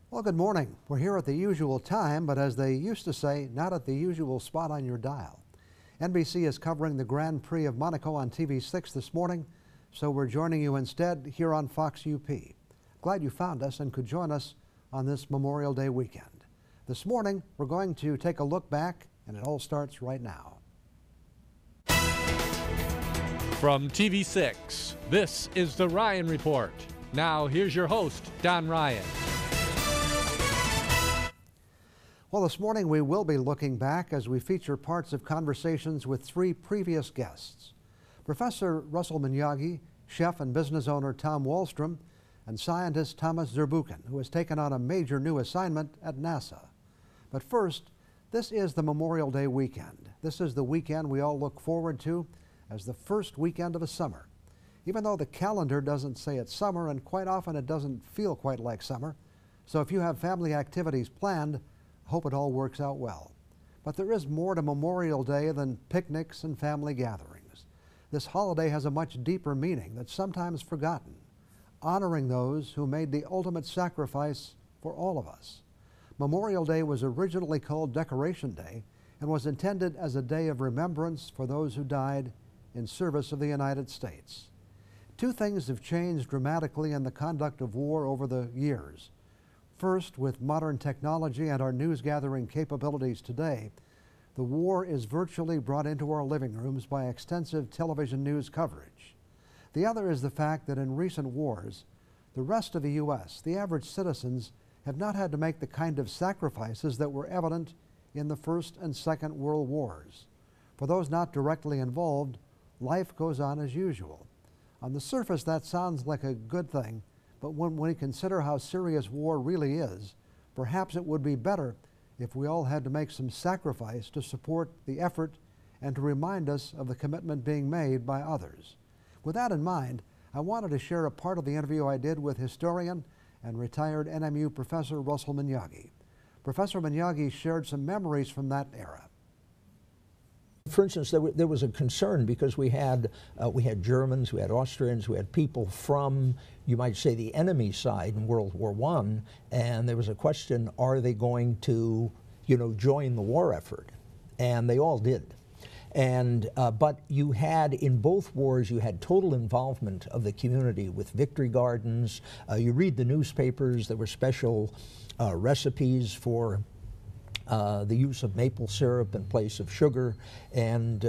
Well, good morning. We're here at the usual time, but as they used to say, not at the usual spot on your dial. NBC is covering the Grand Prix of Monaco on TV6 this morning, so we're joining you instead here on Fox UP. Glad you found us and could join us on this Memorial Day weekend. This morning, we're going to take a look back, and it all starts right now. From TV6, this is The Ryan Report. Now, here's your host, Don Ryan. Well, this morning we will be looking back as we feature parts of conversations with three previous guests. Professor Russell Minyagi, chef and business owner Tom Wallstrom, and scientist Thomas Zurbuchen, who has taken on a major new assignment at NASA. But first, this is the Memorial Day weekend. This is the weekend we all look forward to as the first weekend of a summer. Even though the calendar doesn't say it's summer, and quite often it doesn't feel quite like summer. So if you have family activities planned, hope it all works out well. But there is more to Memorial Day than picnics and family gatherings. This holiday has a much deeper meaning that's sometimes forgotten, honoring those who made the ultimate sacrifice for all of us. Memorial Day was originally called Decoration Day and was intended as a day of remembrance for those who died in service of the United States. Two things have changed dramatically in the conduct of war over the years. First, with modern technology and our news-gathering capabilities today, the war is virtually brought into our living rooms by extensive television news coverage. The other is the fact that in recent wars, the rest of the U.S., the average citizens, have not had to make the kind of sacrifices that were evident in the First and Second World Wars. For those not directly involved, life goes on as usual. On the surface, that sounds like a good thing, but when we consider how serious war really is, perhaps it would be better if we all had to make some sacrifice to support the effort and to remind us of the commitment being made by others. With that in mind, I wanted to share a part of the interview I did with historian and retired NMU professor Russell Minyagi. Professor Minyagi shared some memories from that era. For instance, there was a concern because we had Germans, we had Austrians, we had people from, you might say, the enemy side in World War I, and there was a question, are they going to, join the war effort? And they all did. And, but you had, in both wars, you had total involvement of the community with victory gardens. You read the newspapers, there were special recipes for the use of maple syrup in place of sugar, and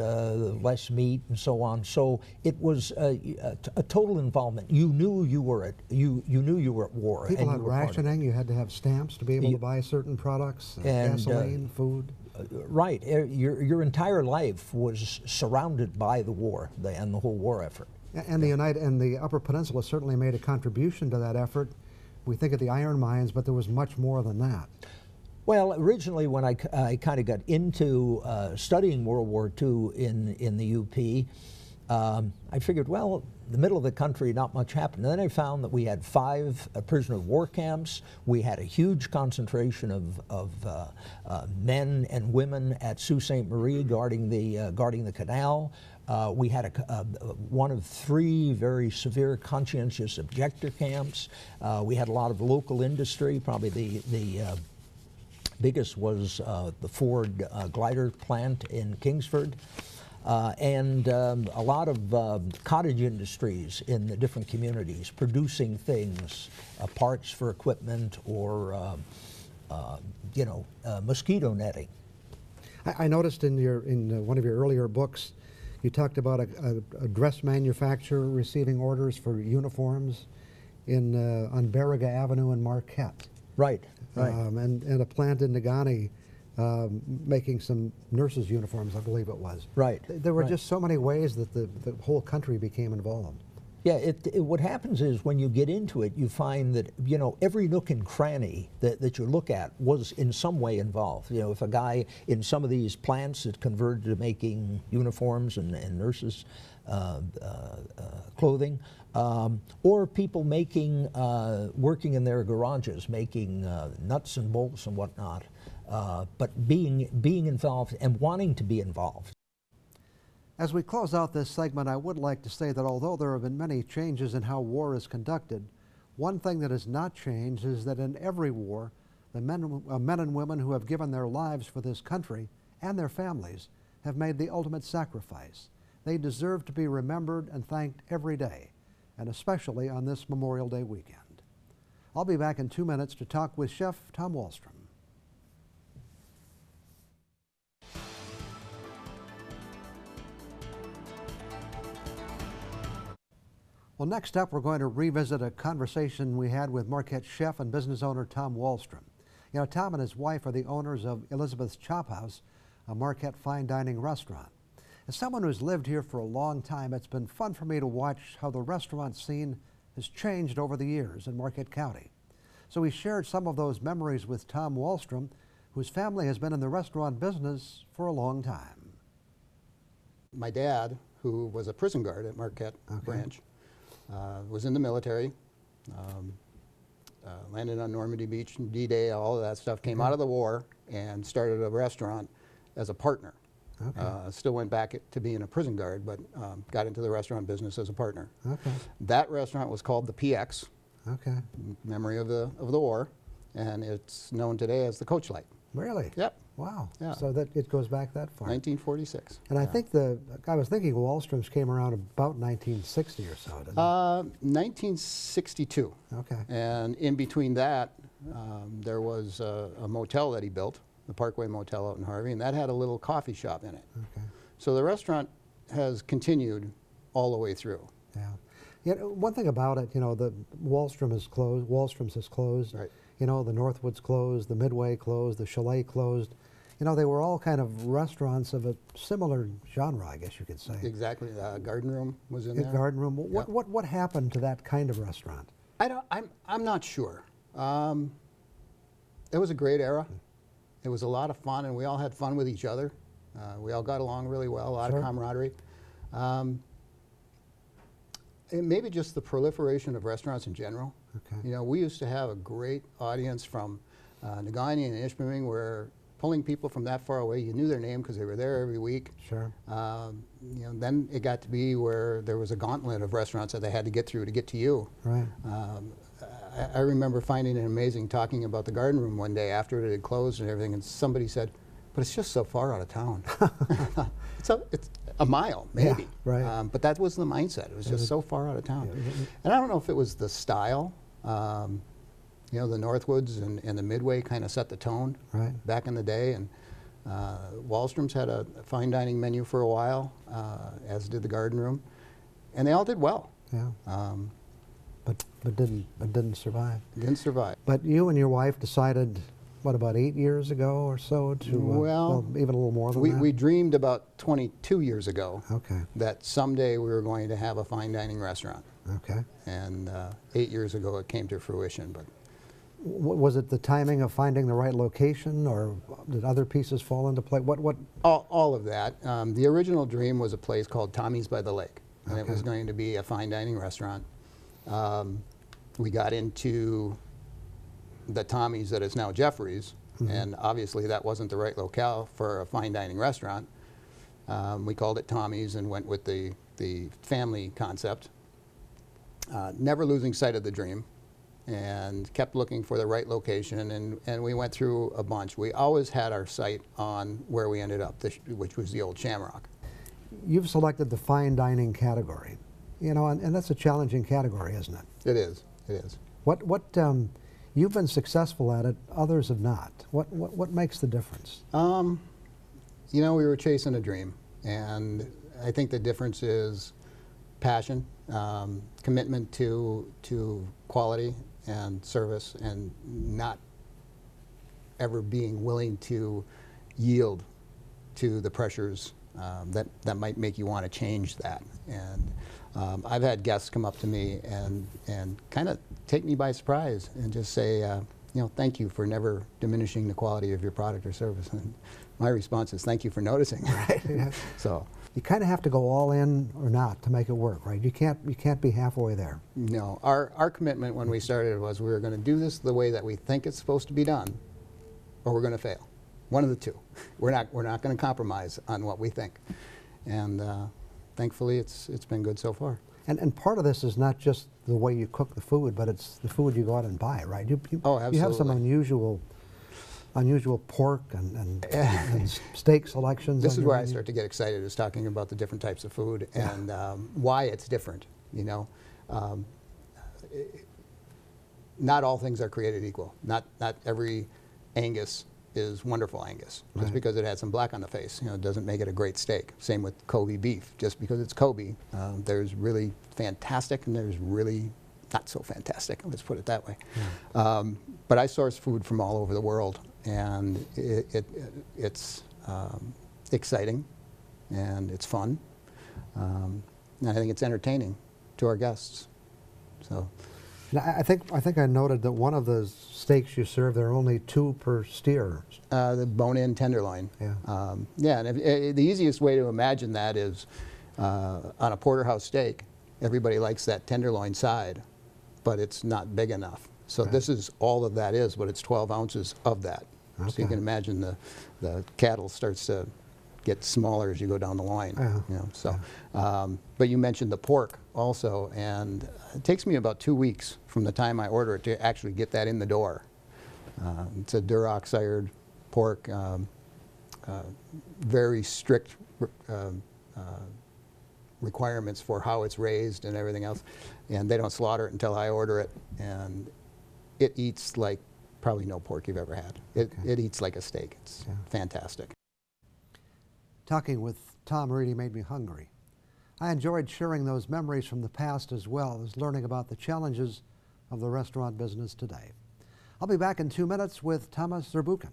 less meat, and so on. So it was a total involvement. You knew you were at you knew you were at war. People had rationing. You had to have stamps to be able to buy certain products, gasoline, food. Right. Your entire life was surrounded by the war and the whole war effort. And the Upper Peninsula certainly made a contribution to that effort. We think of the iron mines, but there was much more than that. Well, originally when I kind of got into studying World War II in the UP, I figured, well, the middle of the country, not much happened. And then I found that we had 5 prisoner of war camps. We had a huge concentration of men and women at Sault Ste. Marie guarding the canal. We had one of 3 very severe conscientious objector camps. We had a lot of local industry, probably the biggest was the Ford glider plant in Kingsford, and a lot of cottage industries in the different communities producing things, parts for equipment or mosquito netting. I noticed in one of your earlier books, you talked about a dress manufacturer receiving orders for uniforms on Baraga Avenue in Marquette. Right. Right. And a plant in Negaunee making some nurses' uniforms, I believe it was. Right. There were just so many ways that the whole country became involved. Yeah, what happens is when you get into it, you find that, every nook and cranny that you look at was in some way involved. If a guy in some of these plants had converted to making uniforms and nurses' clothing, or people working in their garages, making nuts and bolts and whatnot, but being involved and wanting to be involved. As we close out this segment, I would like to say that although there have been many changes in how war is conducted, One thing that has not changed is that in every war, the men and women who have given their lives for this country and their families have made the ultimate sacrifice. They deserve to be remembered and thanked every day, and especially on this Memorial Day weekend. I'll be back in 2 minutes to talk with Chef Tom Wallstrom. Well, next up, we're going to revisit a conversation we had with Marquette chef and business owner Tom Wallstrom. You know, Tom and his wife are the owners of Elizabeth's Chop House, a Marquette fine dining restaurant. As someone who's lived here for a long time, it's been fun for me to watch how the restaurant scene has changed over the years in Marquette County. So we shared some of those memories with Tom Wallstrom, whose family has been in the restaurant business for a long time. My dad, who was a prison guard at Marquette Branch, was in the military, landed on Normandy Beach, D-Day, all of that stuff, came out of the war and started a restaurant as a partner. Still went back to being a prison guard, but got into the restaurant business as a partner. That restaurant was called the PX, memory of the war, and it's known today as the Coach Light. Really? Yep. Wow. Yeah. So that it goes back that far. 1946. And I think I was thinking Wallstrom's came around about 1960 or so, didn't it? 1962. Okay. And in between that, there was a motel that he built, the Parkway Motel out in Harvey, and that had a little coffee shop in it. Okay. So the restaurant has continued all the way through. Yeah. Yeah. One thing about it, you know, the Wallstrom's has closed. Right. You know, the Northwood's closed, the Midway closed, the Chalet closed. You know, they were all kind of restaurants of a similar genre, I guess you could say. Exactly. Garden Room was in there. Garden Room. Yep. What happened to that kind of restaurant? I'm not sure. It was a great era. It was a lot of fun, and we all had fun with each other. We all got along really well, a lot of camaraderie. And maybe just the proliferation of restaurants in general. You know, we used to have a great audience from Negaunee and Ishpeming, where pulling people from that far away, you knew their name because they were there every week. Sure. You know, then it got to be where there was a gauntlet of restaurants that they had to get through to get to you. Right. I remember finding it amazing talking about the Garden Room one day after it had closed and everything, and somebody said, but it's just so far out of town. It's a mile, maybe. Yeah, right. But that was the mindset. It was just so far out of town. And I don't know if it was the style. You know, the Northwoods and the Midway kind of set the tone back in the day. And Wallstrom's had a fine dining menu for a while, as did the Garden Room. And they all did well. Yeah. But didn't survive. Didn't survive. But you and your wife decided, what, about 8 years ago or so to, well, even a little more than that? We dreamed about 22 years ago Okay. that someday we were going to have a fine dining restaurant. Okay. And 8 years ago it came to fruition. But Was it the timing of finding the right location, or did other pieces fall into play? What? all of that. The original dream was a place called Tommy's by the Lake, and it was going to be a fine dining restaurant. We got into the Tommy's that is now Jeffrey's, and obviously that wasn't the right locale for a fine dining restaurant. We called it Tommy's and went with the family concept, never losing sight of the dream, and kept looking for the right location, and we went through a bunch. We always had our sight on where we ended up, which was the old Shamrock. You've selected the fine dining category, you know, and that's a challenging category, isn't it? It is. It is. You've been successful at it, others have not. What makes the difference? You know, we were chasing a dream, and I think the difference is passion, commitment to quality and service, and not ever being willing to yield to the pressures that might make you want to change that. And I've had guests come up to me and kind of take me by surprise and just say, you know, thank you for never diminishing the quality of your product or service. And my response is, thank you for noticing. Right. Yeah. So you kind of have to go all in or not to make it work, right? You can't be halfway there. No, our commitment when we started was we were going to do this the way that we think it's supposed to be done, or we're going to fail. One of the two. We're not going to compromise on what we think. And thankfully, it's been good so far. And part of this is not just the way you cook the food, but it's the food you go out and buy, right? Oh, absolutely. You have some unusual pork and steak selections. This on is your where I menu. start to get excited, is talking about the different types of food and why it's different, you know. Not all things are created equal. Not every Angus is wonderful Angus. Just Right. because it had some black on the face, you know, doesn't make it a great steak. Same with Kobe beef. Just because it's Kobe, there's really fantastic and there's really not so fantastic. Let's put it that way. Yeah. But I source food from all over the world, and it's exciting and it's fun, and I think it's entertaining to our guests. So. Now, I think I noted that one of the steaks you serve, there are only 2 per steer. The bone-in tenderloin. Yeah. Yeah, and the easiest way to imagine that is on a porterhouse steak, everybody likes that tenderloin side, but it's not big enough. So Right. this is all of that is, but it's 12 ounces of that. So you Okay. can imagine the cattle starts to get smaller as you go down the line. Yeah. You know, so, but you mentioned the pork also, and it takes me about 2 weeks from the time I order it to actually get that in the door. It's a Duroc-sired pork, very strict requirements for how it's raised and everything else, and they don't slaughter it until I order it, and it eats like probably no pork you've ever had. It eats like a steak. It's fantastic. Talking with Tom really made me hungry. I enjoyed sharing those memories from the past as well as learning about the challenges of the restaurant business today. I'll be back in 2 minutes with Thomas Zurbuchen.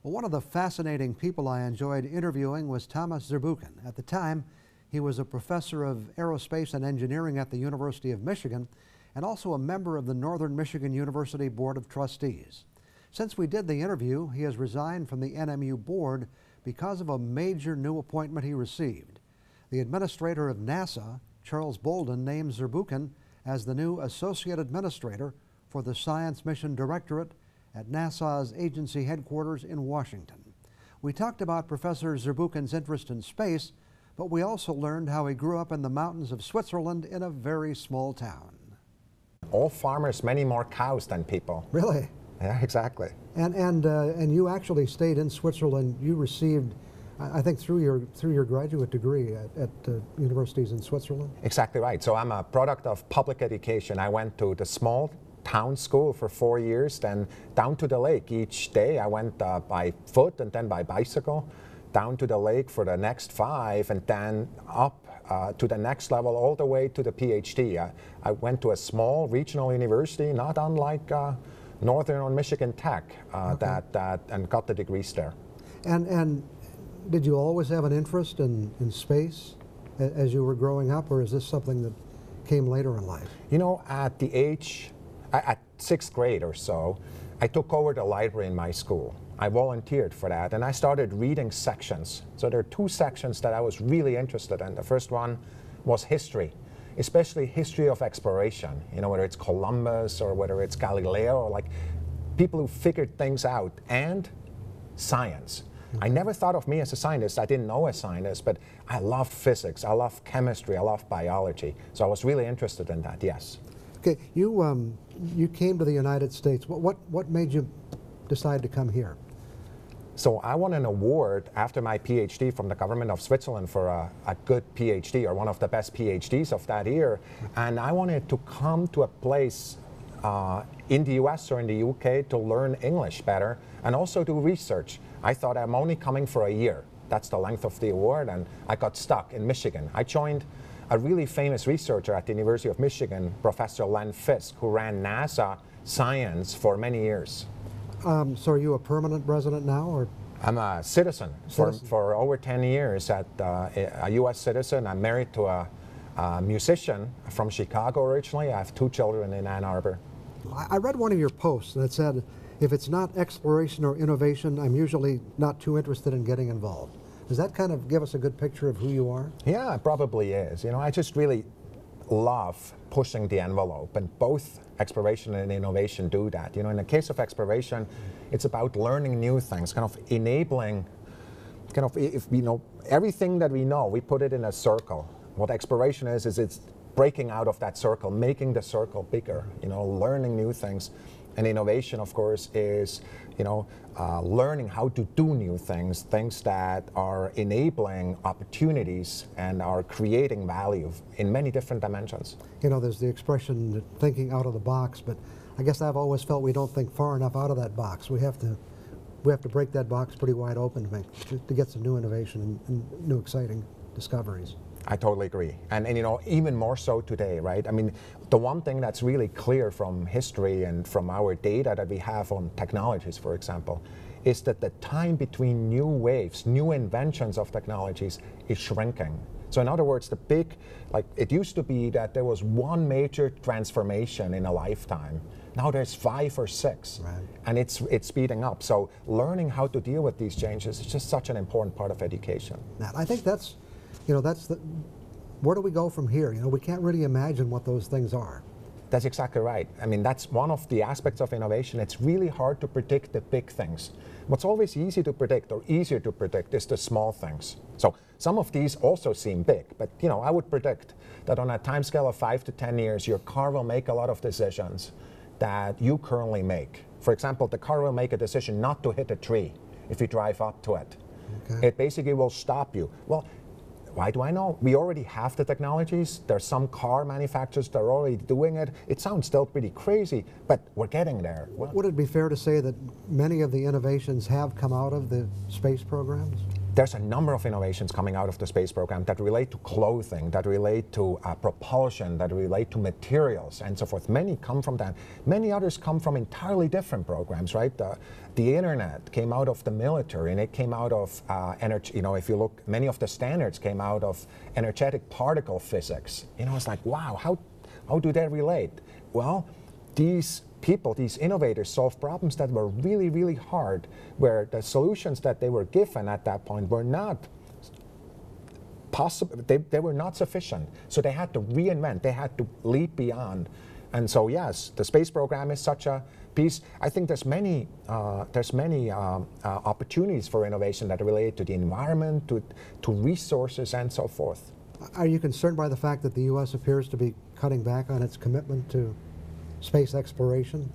Well, one of the fascinating people I enjoyed interviewing was Thomas Zurbuchen. At the time, he was a professor of aerospace and engineering at the University of Michigan and also a member of the Northern Michigan University Board of Trustees. Since we did the interview, he has resigned from the NMU board because of a major new appointment he received. The administrator of NASA, Charles Bolden, named Zurbuchen as the new associate administrator for the Science Mission Directorate at NASA's agency headquarters in Washington. We talked about Professor Zurbuchen's interest in space, but we also learned how he grew up in the mountains of Switzerland in a very small town. All farmers, many more cows than people. Really? Yeah, exactly. And you actually stayed in Switzerland. You received, I think, through your graduate degree at universities in Switzerland. Exactly right. So I'm a product of public education. I went to the small town school for 4 years, then down to the lake each day. I went by foot and then by bicycle down to the lake for the next 5, and then up to the next level, all the way to the PhD. I went to a small regional university, not unlike Northern Michigan Tech, Okay. and got the degrees there. And did you always have an interest in space as you were growing up, or is this something that came later in life? You know, at the age, at 6th grade or so, I took over the library in my school. I volunteered for that, and I started reading sections. So there are 2 sections that I was really interested in. The first one was history, especially history of exploration. You know, whether it's Columbus or whether it's Galileo, or like people who figured things out, and science. I never thought of me as a scientist. I didn't know a scientist, but I loved physics, I loved chemistry, I loved biology. So I was really interested in that, yes. Okay, you came to the United States. What made you decide to come here? So I won an award after my PhD from the government of Switzerland for a good PhD, or one of the best PhDs of that year. And I wanted to come to a place in the US or in the UK to learn English better and also do research. I thought I'm only coming for a year. That's the length of the award, and I got stuck in Michigan. I joined a really famous researcher at the University of Michigan, Professor Len Fisk, who ran NASA science for many years. So are you a permanent resident now, or? I'm a citizen for over 10 years, a U.S. citizen. I'm married to a musician from Chicago originally. I have 2 children in Ann Arbor. I read one of your posts that said, if it's not exploration or innovation, I'm usually not too interested in getting involved. Does that kind of give us a good picture of who you are? Yeah, it probably is. You know, I just really love pushing the envelope, and both exploration and innovation do that. You know, in the case of exploration, it's about learning new things, kind of enabling, kind of, if we know everything that we know, we put it in a circle. What exploration is it's breaking out of that circle, making the circle bigger, you know, learning new things. And innovation, of course, is, you know, learning how to do new things, things that are enabling opportunities and are creating value in many different dimensions. You know, there's the expression thinking out of the box, but I guess I've always felt we don't think far enough out of that box. We have to break that box pretty wide open to get some new innovation and new exciting discoveries. I totally agree. And you know, even more so today, right? I mean, the one thing that's really clear from history and from our data that we have on technologies, for example, is that the time between new waves, new inventions of technologies is shrinking. So in other words, the big, like it used to be that there was one major transformation in a lifetime. Now there's 5 or 6, right. And it's speeding up. So learning how to deal with these changes is just such an important part of education. Now, I think that's, you know, that's the, where do we go from here? You know, we can't really imagine what those things are. That's exactly right. I mean, that's one of the aspects of innovation. It's really hard to predict the big things. What's always easy to predict or easier to predict is the small things. So some of these also seem big, but you know, I would predict that on a time scale of 5 to 10 years, your car will make a lot of decisions that you currently make. For example, the car will make a decision not to hit a tree if you drive up to it. Okay. It basically will stop you. Well, why do I know? We already have the technologies. There's some car manufacturers that are already doing it. It sounds still pretty crazy, but we're getting there. Well, would it be fair to say that many of the innovations have come out of the space programs? There's a number of innovations coming out of the space program that relate to clothing, that relate to propulsion, that relate to materials, and so forth. Many come from that. Many others come from entirely different programs, right? The internet came out of the military, and it came out of energy. You know, if you look, many of the standards came out of energetic particle physics. You know, it's like, wow, how do they relate? Well, these people, these innovators, solve problems that were really, really hard, where the solutions that they were given at that point were not possible, they were not sufficient. So they had to reinvent, they had to leap beyond. And so yes, the space program is such a piece. I think there's many opportunities for innovation that relate to the environment, to resources, and so forth. Are you concerned by the fact that the U.S. appears to be cutting back on its commitment to space exploration?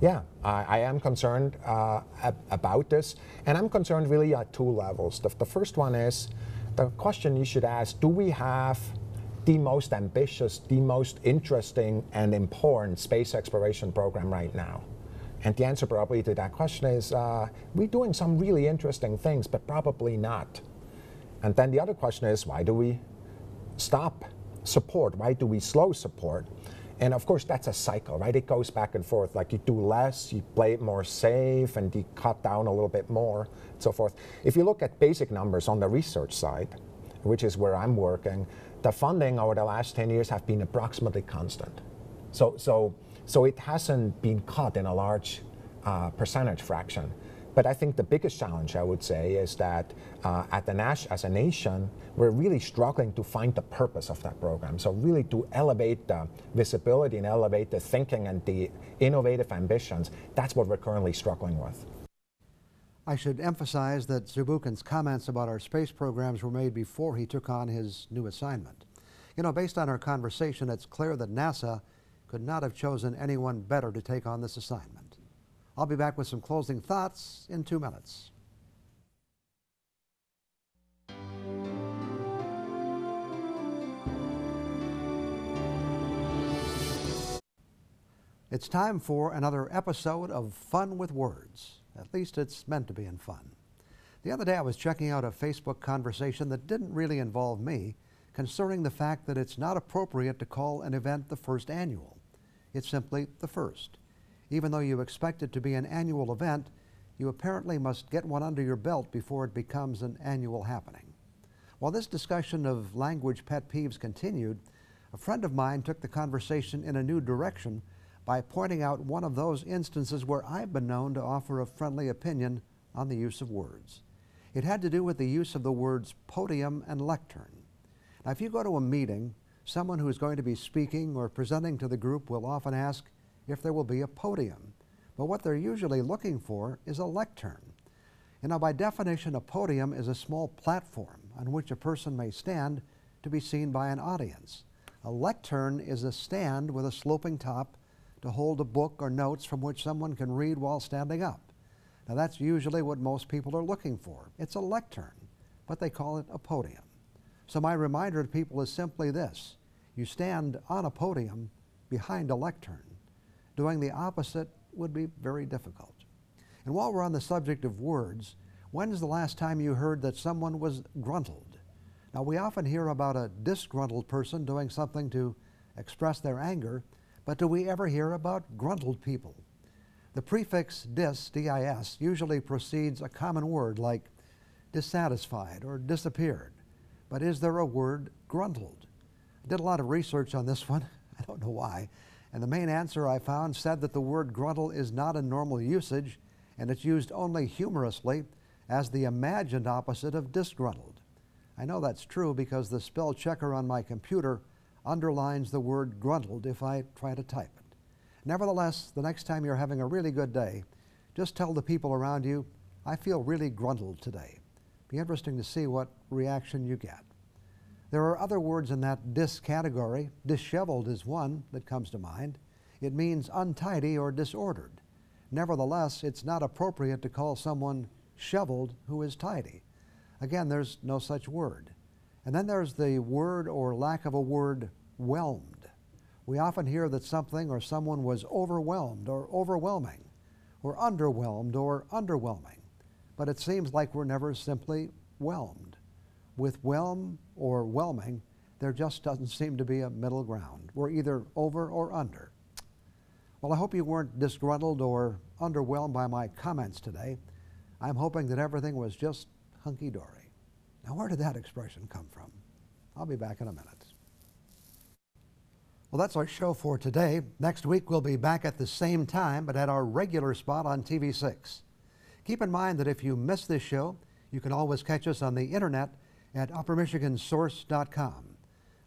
Yeah, I am concerned about this, and I'm concerned really at 2 levels. The first one is, the question you should ask, do we have the most ambitious, the most interesting and important space exploration program right now? And the answer probably to that question is, we're doing some really interesting things, but probably not. And then the other question is, why do we stop support? Why do we slow support? And of course, that's a cycle, right? It goes back and forth. Like you do less, you play it more safe, and you cut down a little bit more, and so forth. If you look at basic numbers on the research side, which is where I'm working, the funding over the last 10 years have been approximately constant. So it hasn't been cut in a large percentage fraction. But I think the biggest challenge, I would say, is that as a nation, we're really struggling to find the purpose of that program. So really to elevate the visibility and elevate the thinking and the innovative ambitions, that's what we're currently struggling with. I should emphasize that Zurbuchen's comments about our space programs were made before he took on his new assignment. You know, based on our conversation, it's clear that NASA could not have chosen anyone better to take on this assignment. I'll be back with some closing thoughts in 2 minutes. It's time for another episode of Fun with Words. At least it's meant to be in fun. The other day I was checking out a Facebook conversation that didn't really involve me concerning the fact that it's not appropriate to call an event the first annual. It's simply the first. Even though you expect it to be an annual event, you apparently must get one under your belt before it becomes an annual happening. While this discussion of language pet peeves continued, a friend of mine took the conversation in a new direction by pointing out one of those instances where I've been known to offer a friendly opinion on the use of words. It had to do with the use of the words podium and lectern. Now, if you go to a meeting, Someone who is going to be speaking or presenting to the group will often ask if there will be a podium, but what they're usually looking for is a lectern. You know, by definition, a podium is a small platform on which a person may stand to be seen by an audience. A lectern is a stand with a sloping top to hold a book or notes from which someone can read while standing up. Now that's usually what most people are looking for. It's a lectern, but they call it a podium. So my reminder to people is simply this: you stand on a podium behind a lectern. Doing the opposite would be very difficult. And while we're on the subject of words, when's the last time you heard that someone was gruntled? Now we often hear about a disgruntled person doing something to express their anger, but do we ever hear about gruntled people? The prefix dis, D-I-S, usually precedes a common word like dissatisfied or disappeared. But is there a word gruntled? I did a lot of research on this one. I don't know why. And the main answer I found said that the word gruntle is not in normal usage, and it's used only humorously as the imagined opposite of disgruntled. I know that's true because the spell checker on my computer underlines the word gruntled if I try to type it. Nevertheless, the next time you're having a really good day, just tell the people around you, I feel really gruntled today. Be interesting to see what reaction you get. There are other words in that dis category. Disheveled is one that comes to mind. It means untidy or disordered. Nevertheless, it's not appropriate to call someone shoveled who is tidy. Again, there's no such word. And then there's the word or lack of a word, whelmed. We often hear that something or someone was overwhelmed or overwhelming, or underwhelmed or underwhelming. But it seems like we're never simply whelmed. With whelm or whelming, there just doesn't seem to be a middle ground. We're either over or under. Well, I hope you weren't disgruntled or underwhelmed by my comments today. I'm hoping that everything was just hunky-dory. Now, where did that expression come from? I'll be back in a minute. Well, that's our show for today. Next week, we'll be back at the same time, but at our regular spot on TV6. Keep in mind that if you miss this show, you can always catch us on the internet at uppermichigansource.com,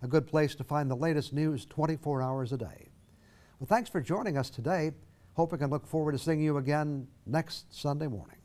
a good place to find the latest news 24 hours a day. Well, thanks for joining us today. Hope we can look forward to seeing you again next Sunday morning.